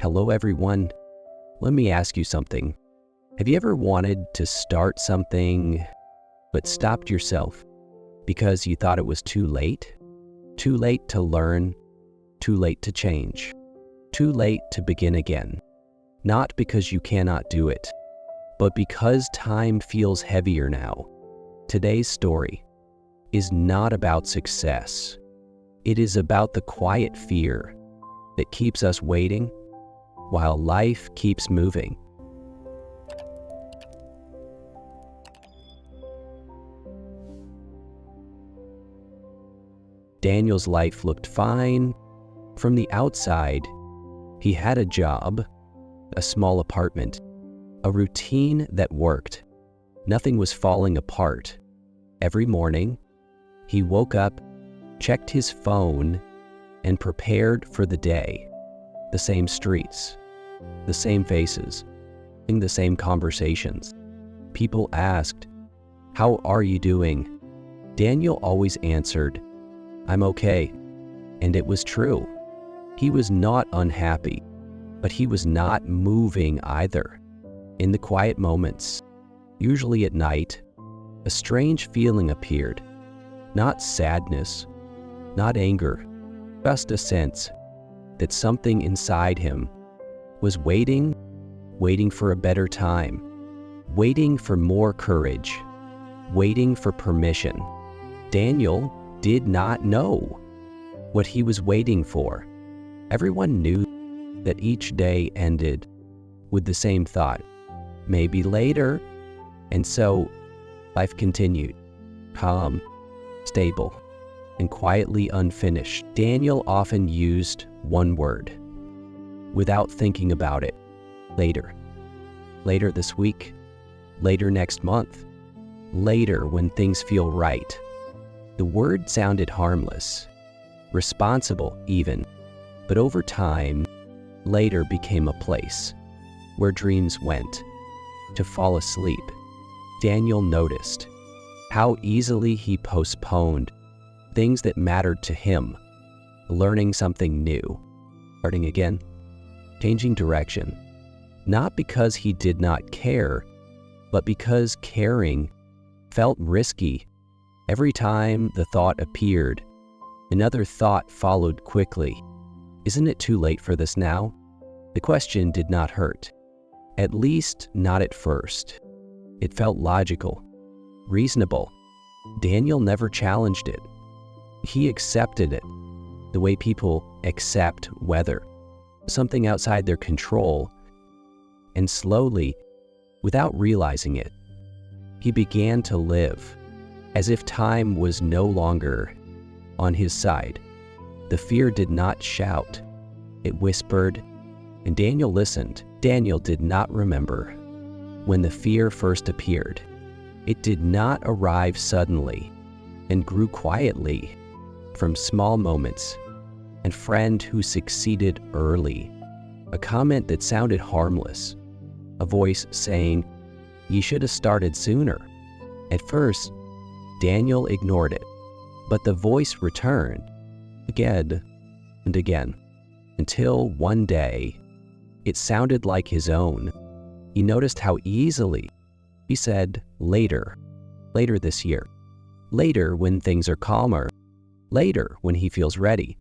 Hello, everyone. Let me ask you something. Have you ever wanted to start something but stopped yourself because you thought it was too late? Too late to learn, too late to change, too late to begin again. Not because you cannot do it, but because time feels heavier now. Today's story is not about success. It is about the quiet fear that keeps us waiting while life keeps moving. Daniel's life looked fine. From the outside, he had a job, a small apartment, a routine that worked. Nothing was falling apart. Every morning, he woke up, checked his phone, and prepared for the day. The same streets, the same faces, the same conversations. People asked, "How are you doing?" Daniel always answered, "I'm okay." And it was true. He was not unhappy, but he was not moving either. In the quiet moments, usually at night, a strange feeling appeared. Not sadness, not anger, just a sense that something inside him was waiting for a better time, waiting for more courage, waiting for permission. Daniel did not know what he was waiting for. Everyone knew that each day ended with the same thought, maybe later. And so life continued, calm, stable, and quietly unfinished. Daniel often used one word without thinking about it. Later. Later this week. Later next month. Later when things feel right. The word sounded harmless, responsible even, but over time, later became a place where dreams went to fall asleep. Daniel noticed how easily he postponed things that mattered to him, learning something new, starting again, changing direction, not because he did not care, but because caring felt risky. Every time the thought appeared, another thought followed quickly. Isn't it too late for this now? The question did not hurt, at least not at first. It felt logical, reasonable. Daniel never challenged it. He accepted it, the way people accept weather, something outside their control. And slowly, without realizing it, he began to live as if time was no longer on his side. The fear did not shout, it whispered, and Daniel listened. Daniel did not remember when the fear first appeared. It did not arrive suddenly and grew quietly from small moments. And friend who succeeded early, a comment that sounded harmless, a voice saying, "You should have started sooner." At first, Daniel ignored it, but the voice returned again and again, until one day, it sounded like his own. He noticed how easily he said, later this year, later when things are calmer, later when he feels ready.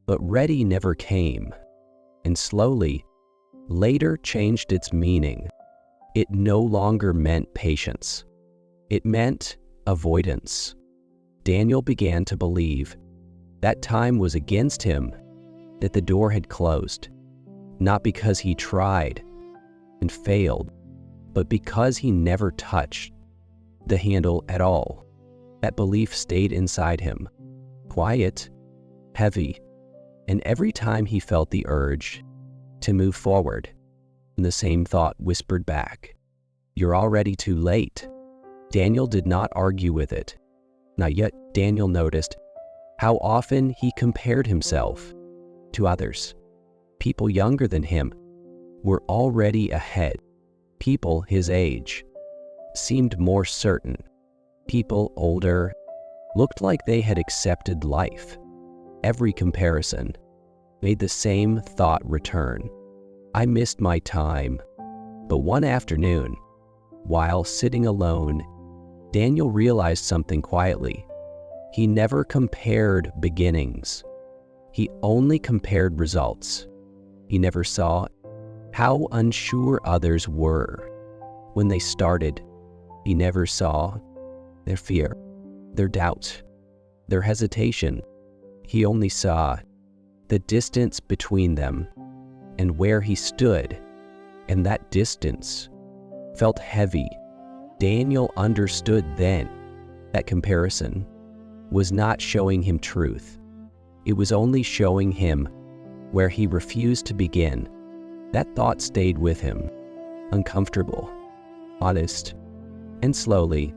But ready never came, and slowly, later changed its meaning. It no longer meant patience. It meant avoidance. Daniel began to believe that time was against him, that the door had closed, not because he tried and failed, but because he never touched the handle at all. That belief stayed inside him, quiet, heavy, and every time he felt the urge to move forward, the same thought whispered back, "You're already too late." Daniel did not argue with it. Not yet. Daniel noticed how often he compared himself to others. People younger than him were already ahead. People his age seemed more certain. People older looked like they had accepted life. Every comparison made the same thought return. I missed my time. But one afternoon, while sitting alone, Daniel realized something quietly. He never compared beginnings. He only compared results. He never saw how unsure others were when they started. He never saw their fear, their doubt, their hesitation. He only saw the distance between them and where he stood, and that distance felt heavy. Daniel understood then that comparison was not showing him truth. It was only showing him where he refused to begin. That thought stayed with him, uncomfortable, honest, and slowly,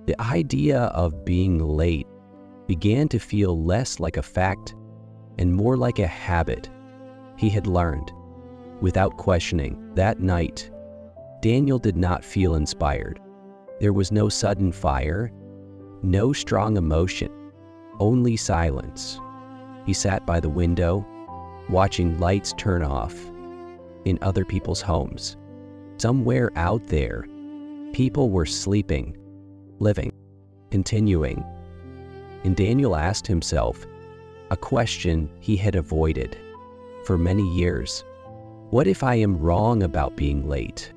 the idea of being late began to feel less like a fact and more like a habit he had learned. Without questioning, that night, Daniel did not feel inspired. There was no sudden fire, no strong emotion, only silence. He sat by the window, watching lights turn off in other people's homes. Somewhere out there, people were sleeping, living, continuing. And Daniel asked himself a question he had avoided for many years. What if I am wrong about being late?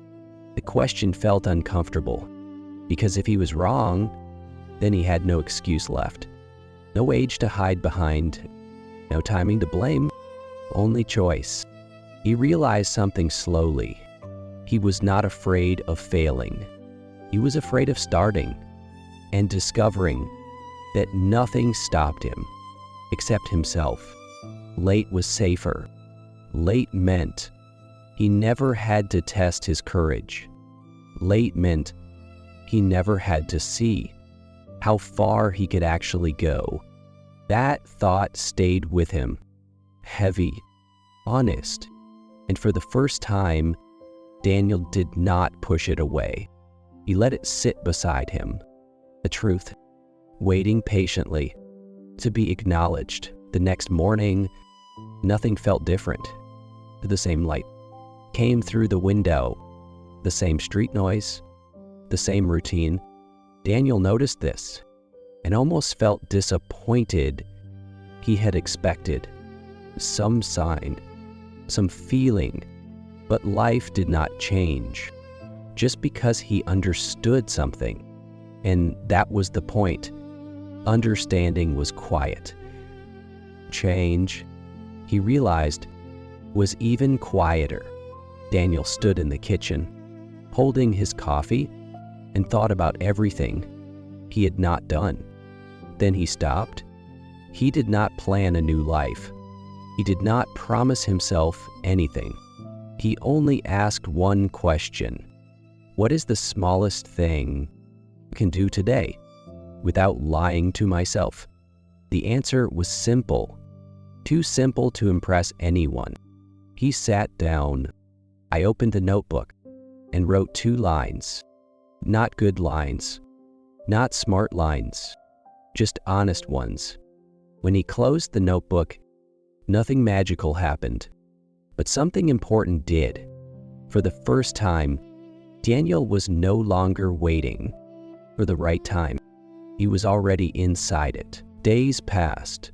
The question felt uncomfortable, because if he was wrong, then he had no excuse left. No age to hide behind, no timing to blame, only choice. He realized something slowly. He was not afraid of failing. He was afraid of starting and discovering that nothing stopped him except himself. Late was safer. Late meant he never had to test his courage. Late meant he never had to see how far he could actually go. That thought stayed with him, heavy, honest, and for the first time, Daniel did not push it away. He let it sit beside him, a truth, waiting patiently to be acknowledged. The next morning, nothing felt different. The same light came through the window, the same street noise, the same routine. Daniel noticed this and almost felt disappointed. He had expected some sign, some feeling, but life did not change just because he understood something. And that was the point. Understanding was quiet. Change, he realized, was even quieter. Daniel stood in the kitchen, holding his coffee, and thought about everything he had not done. Then he stopped. He did not plan a new life. He did not promise himself anything. He only asked one question. What is the smallest thing I can do today without lying to myself? The answer was simple, too simple to impress anyone. He sat down. I opened a notebook and wrote 2 lines. Not good lines, not smart lines, just honest ones. When he closed the notebook, nothing magical happened, but something important did. For the first time, Daniel was no longer waiting for the right time. He was already inside it. Days passed.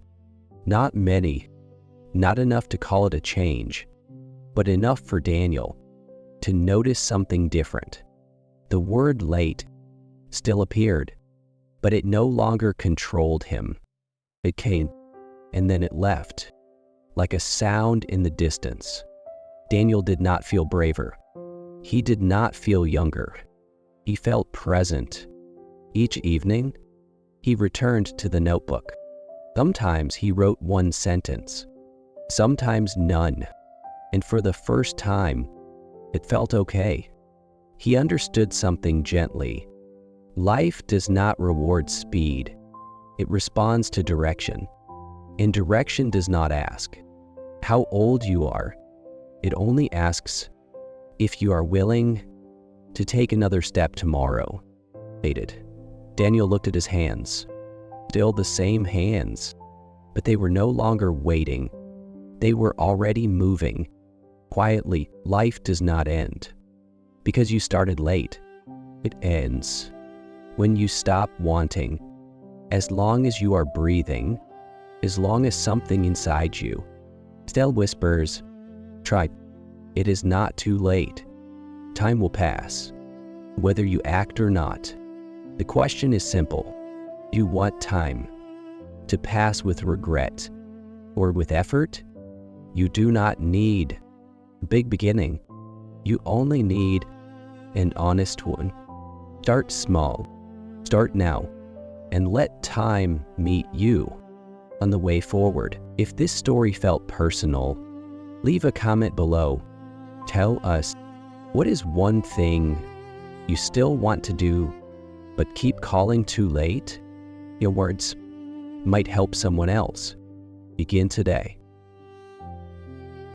Not many, not enough to call it a change, but enough for Daniel to notice something different. The word late still appeared, but it no longer controlled him. It came, and then it left, like a sound in the distance. Daniel did not feel braver. He did not feel younger. He felt present. Each evening, he returned to the notebook. Sometimes he wrote 1 sentence, sometimes none. And for the first time, it felt okay. He understood something gently. Life does not reward speed. It responds to direction. And direction does not ask how old you are. It only asks if you are willing to take another step tomorrow. Daniel looked at his hands. Still the same hands, but they were no longer waiting. They were already moving, Quietly, life does not end because you started late. It ends when you stop wanting. As long as you are breathing, as long as something inside you still whispers, try. It is not too late. Time will pass, whether you act or not. The question is simple. Do you want time to pass with regret or with effort? You do not need a big beginning. You only need an honest one. Start small. Start now. And let time meet you on the way forward. If this story felt personal, leave a comment below. Tell us, what is one thing you still want to do but keep calling too late? Your words might help someone else. Begin today.